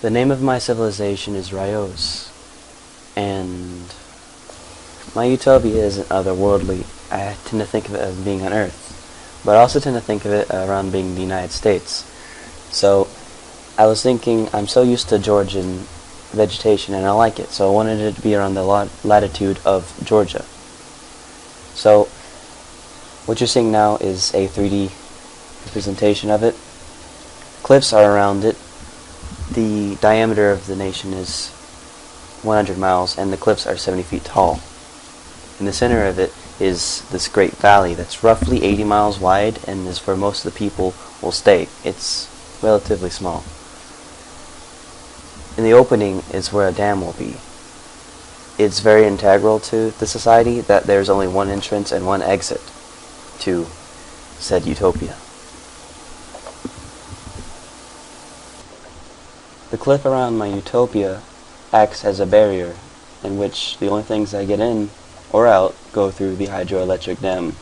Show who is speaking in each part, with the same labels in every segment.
Speaker 1: The name of my civilization is Ryos, and my utopia isn't otherworldly. I tend to think of it as being on Earth, but I also tend to think of it around being the United States. So I was thinking, I'm so used to Georgian vegetation and I like it, so I wanted it to be around the latitude of Georgia. So what you're seeing now is a 3D representation of it. Cliffs are around it. The diameter of the nation is 100 miles and the cliffs are 70 feet tall. In the center of it is this great valley that's roughly 80 miles wide and is where most of the people will stay. It's relatively small. In the opening is where a dam will be. It's very integral to the society that there's only one entrance and one exit to said utopia. The cliff around my utopia acts as a barrier in which the only things that get in or out go through the hydroelectric dam.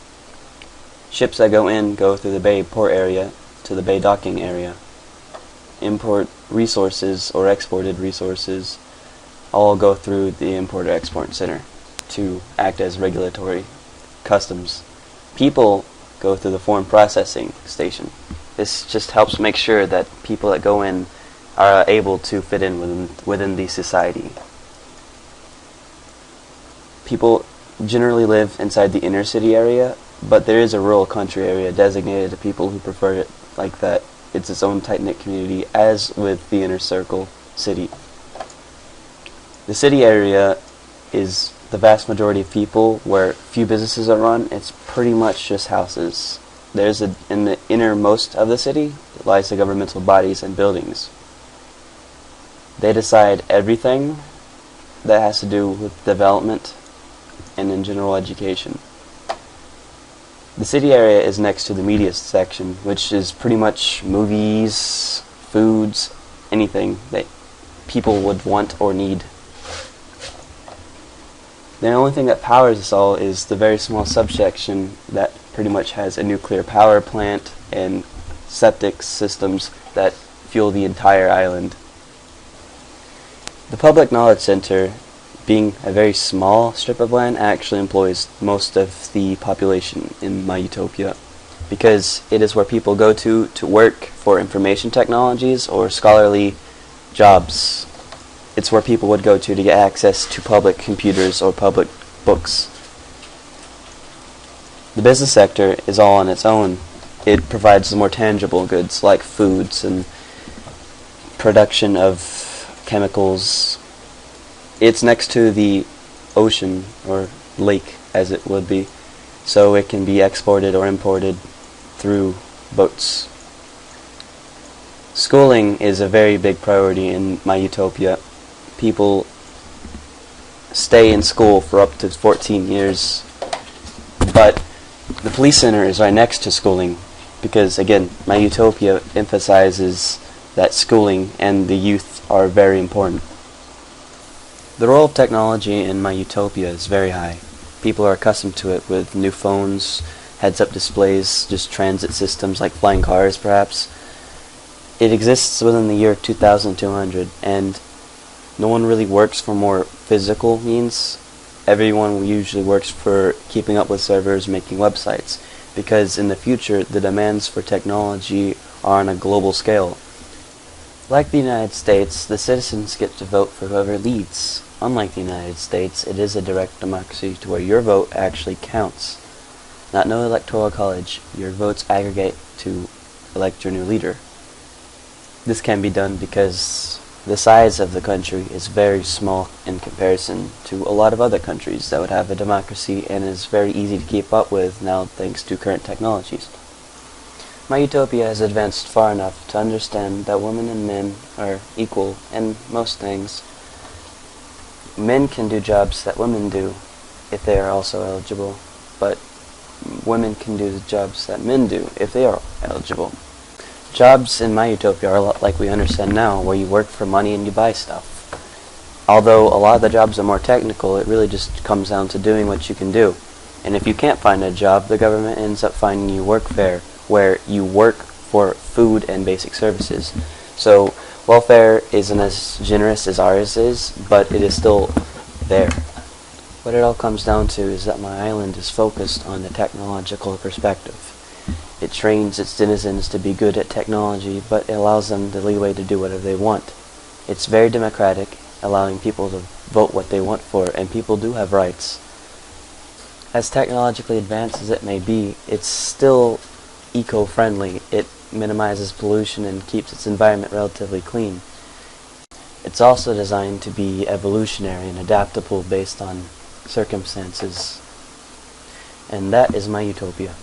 Speaker 1: Ships that go in go through the bay port area to the bay docking area. Import resources or exported resources all go through the import-export center to act as regulatory customs. People go through the foreign processing station. This just helps make sure that people that go in are able to fit in within the society. People generally live inside the inner city area, but there is a rural country area designated to people who prefer it like that. It's its own tight-knit community, as with the inner circle city. The city area is the vast majority of people where few businesses are run. It's pretty much just houses. In the innermost of the city lies the governmental bodies and buildings. They decide everything that has to do with development and in general education. The city area is next to the media section, which is pretty much movies, foods, anything that people would want or need. The only thing that powers us all is the very small subsection that pretty much has a nuclear power plant and septic systems that fuel the entire island. The Public Knowledge Center, being a very small strip of land, actually employs most of the population in my utopia, because it is where people go to work for information technologies or scholarly jobs. It's where people would go to get access to public computers or public books. The business sector is all on its own. It provides the more tangible goods like foods and production of chemicals. It's next to the ocean, or lake as it would be, so it can be exported or imported through boats. Schooling is a very big priority in my utopia. People stay in school for up to 14 years, but the police center is right next to schooling because, again, my utopia emphasizes that schooling and the youth are very important. The role of technology in my utopia is very high. People are accustomed to it with new phones, heads-up displays, just transit systems like flying cars perhaps. It exists within the year 2200, and no one really works for more physical means. Everyone usually works for keeping up with servers, making websites, because in the future the demands for technology are on a global scale. Like the United States, the citizens get to vote for whoever leads. Unlike the United States, it is a direct democracy to where your vote actually counts. Not no electoral college, your votes aggregate to elect your new leader. This can be done because the size of the country is very small in comparison to a lot of other countries that would have a democracy, and is very easy to keep up with now thanks to current technologies. My utopia has advanced far enough to understand that women and men are equal in most things. Men can do jobs that women do if they are also eligible, but women can do the jobs that men do if they are eligible. Jobs in my utopia are a lot like we understand now, where you work for money and you buy stuff. Although a lot of the jobs are more technical, it really just comes down to doing what you can do. And if you can't find a job, the government ends up finding you workfare, where you work for food and basic services. So Welfare isn't as generous as ours is, but it is still there. What it all comes down to is that my island is focused on the technological perspective. It trains its citizens to be good at technology, but it allows them the leeway to do whatever they want. It's very democratic, allowing people to vote what they want for, and people do have rights. As technologically advanced as it may be, it's still eco-friendly. It minimizes pollution and keeps its environment relatively clean. It's also designed to be evolutionary and adaptable based on circumstances. And that is my utopia.